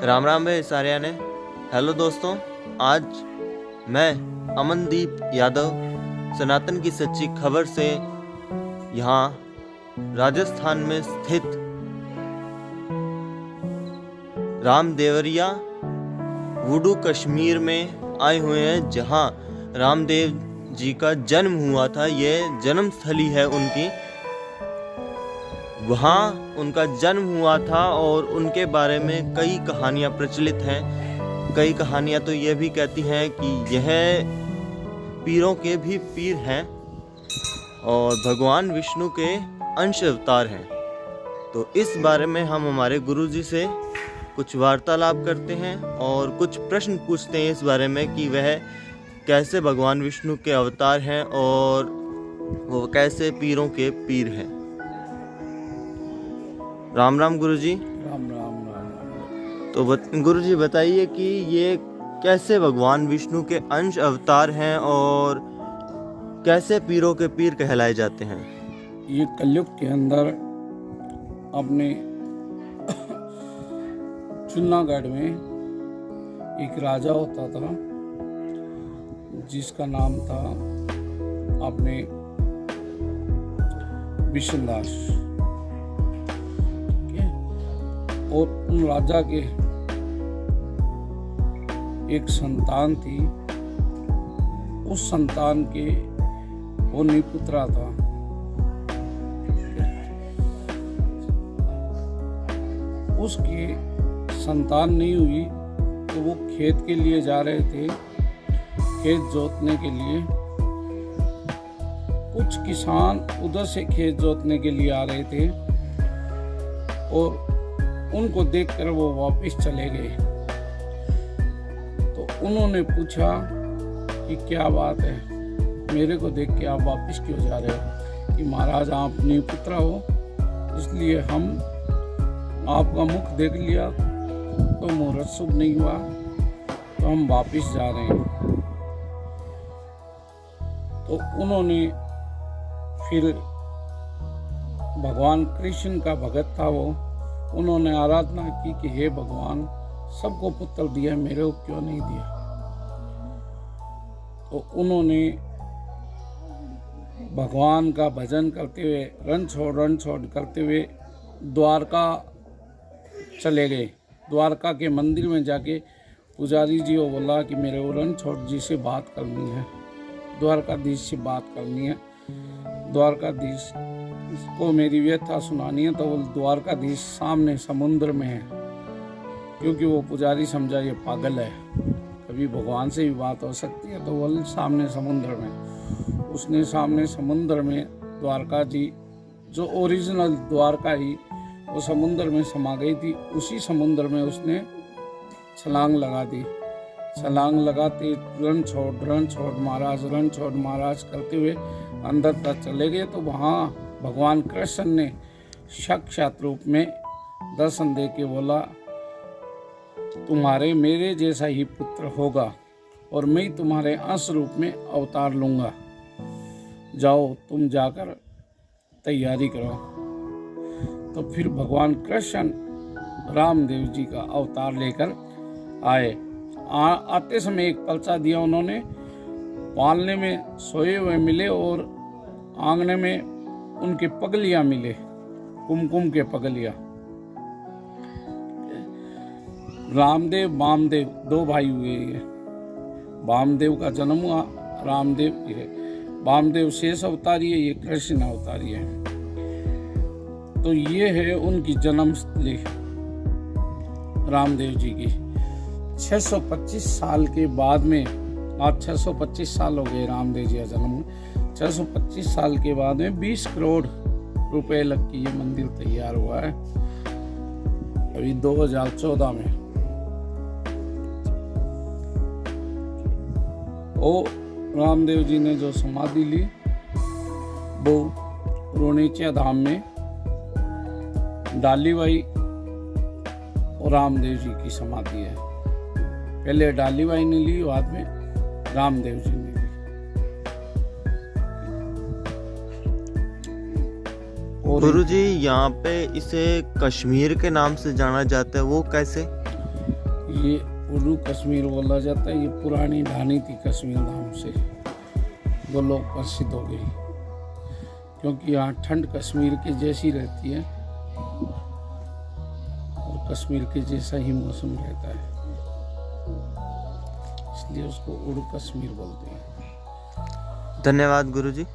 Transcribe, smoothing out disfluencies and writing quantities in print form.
राम राम भाई सारिया ने। हेलो दोस्तों, आज मैं अमनदीप यादव सनातन की सच्ची खबर से यहाँ राजस्थान में स्थित रामदेवरिया वुडू कश्मीर में आए हुए हैं, जहाँ रामदेव जी का जन्म हुआ था। यह जन्म स्थली है उनकी, वहाँ उनका जन्म हुआ था और उनके बारे में कई कहानियाँ प्रचलित हैं। कई कहानियाँ तो ये भी कहती हैं कि यह पीरों के भी पीर हैं और भगवान विष्णु के अंश अवतार हैं। तो इस बारे में हम हमारे गुरुजी से कुछ वार्तालाप करते हैं और कुछ प्रश्न पूछते हैं इस बारे में कि वह कैसे भगवान विष्णु के अवतार हैं और वो कैसे पीरों के पीर हैं। राम राम गुरुजी। राम राम राम राम। तो गुरुजी बताइए कि ये कैसे भगवान विष्णु के अंश अवतार हैं और कैसे पीरों के पीर कहलाए जाते हैं। ये कलयुग के अंदर अपने चुन्नागढ़ में एक राजा होता था जिसका नाम था अपने विष्णुदास। और उन राजा के एक संतान थी, उस संतान के वो निपुत्रा था। उसकी संतान नहीं हुई तो वो खेत के लिए जा रहे थे, खेत जोतने के लिए। कुछ किसान उधर से खेत जोतने के लिए आ रहे थे और उनको देखकर वो वापस चले गए। तो उन्होंने पूछा कि क्या बात है, मेरे को देख के आप वापस क्यों जा रहे हो? कि महाराज आप निपुत्र हो, इसलिए हम आपका मुख देख लिया तो मुहूर्त शुभ नहीं हुआ, तो हम वापस जा रहे हैं। तो उन्होंने फिर भगवान कृष्ण का भगत था वो, उन्होंने आराधना की कि हे भगवान, सबको पुत्र दिया, मेरे को क्यों नहीं दिया? तो उन्होंने भगवान का भजन करते हुए रण छोड़ करते हुए द्वारका चले गए। द्वारका के मंदिर में जाके पुजारी जी को बोला कि मेरे को रणछोड़ जी से बात करनी है, द्वारकाधीश से बात करनी है, द्वारकाधीश को मेरी व्यथा सुनानी है। तो वो द्वारकाधीश सामने समुद्र में है, क्योंकि वो पुजारी समझा ये पागल है, कभी भगवान से भी बात हो सकती है। तो वो सामने समुद्र में, उसने सामने समुद्र में द्वारका जी जो ओरिजिनल द्वारका ही वो समुद्र में समा गई थी। उसी समुद्र में उसने छलांग लगा दी। छलांग लगाते रण छोड़ महाराज करते हुए अंदर तक चले गए। तो वहाँ भगवान कृष्ण ने साक्षात रूप में दर्शन दे के बोला, तुम्हारे मेरे जैसा ही पुत्र होगा और मैं तुम्हारे अंश रूप में अवतार लूँगा, जाओ तुम जाकर तैयारी करो। तो फिर भगवान कृष्ण रामदेव जी का अवतार लेकर आए। आते समय एक पर्चा दिया उन्होंने, पालने में सोए हुए मिले और आंगने में उनके पगलियां मिले, कुमकुम के पगलियां। रामदेव वामदेव दो भाई हुए। ये वामदेव का जन्म हुआ, रामदेव ये वामदेव शेष अवतारी है, ये कृष्ण अवतारी है। तो ये है उनकी जन्म स्थली रामदेव जी की। 625 साल के बाद में, आज 625 साल हो गए रामदेव जी का जन्म। 625 साल के बाद में 20 करोड़ रुपए लग के ये मंदिर तैयार हुआ है, अभी 2014 में। और रामदेव जी ने जो समाधि ली वो रोनेचिया धाम में डालीबाई और रामदेव जी की समाधि है। पहले डालीबाई ने ली, बाद में रामदेव जी ने ली। गुरुजी, यहाँ पे इसे कश्मीर के नाम से जाना जाता है, वो कैसे? ये उर्दू कश्मीर बोला जाता है। ये पुरानी ढानी थी कश्मीर नाम से, वो लोग प्रसिद्ध हो गई क्योंकि यहाँ ठंड कश्मीर की जैसी रहती है और कश्मीर के जैसा ही मौसम रहता है, इसलिए उसको उर्दू कश्मीर बोलते हैं। धन्यवाद गुरुजी।